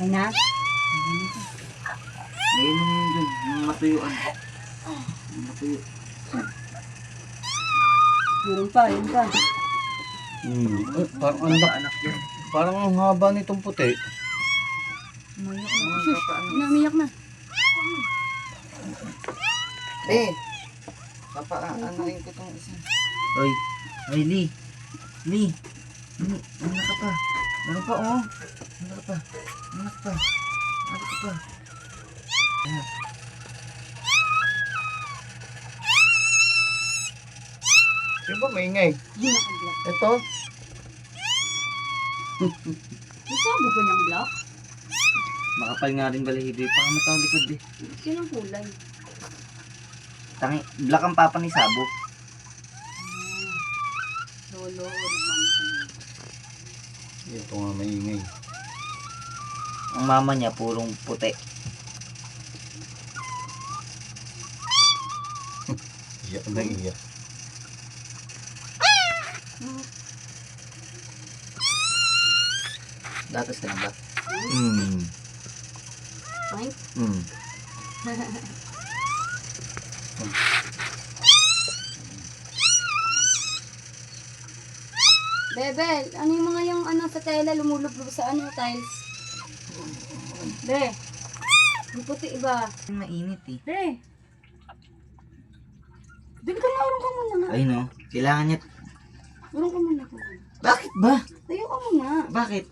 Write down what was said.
Ay na? Ngayon naman yun dun, yung matuyuan. Yung matuyo. Meron pa, yun pa. Parang ang anak yan. Parang ang haba nitong puti. Umayak na. Shush! Inamiyak na. Papaanain ko itong isa. Oy, Lee. Lee, anak ka pa. Meron pa, oh. Anak ka pa. Anak ka pa. Ayan. Sino ba maingay? Yun ang block. Ito? Isabo pa yung block? Makapal nga rin balahibo. Pangamot ang likod eh. Yun ang kulay. Black ang papa ni Sabo. Lolo, naman. Ito nga maingay. Ang mama niya purong puti. Iyak na iyak. Datas ka na ba? Fine? Bebel, ano yung mga yung ano sa tela lumulublob sa ano tiles? Be. Yung puti iba. Mainit eh. Be. Doon ka nga, urong ka muna nga. Ay no, kailangan niya. Urong ka muna. Bakit ba? Tayo ka muna. Bakit?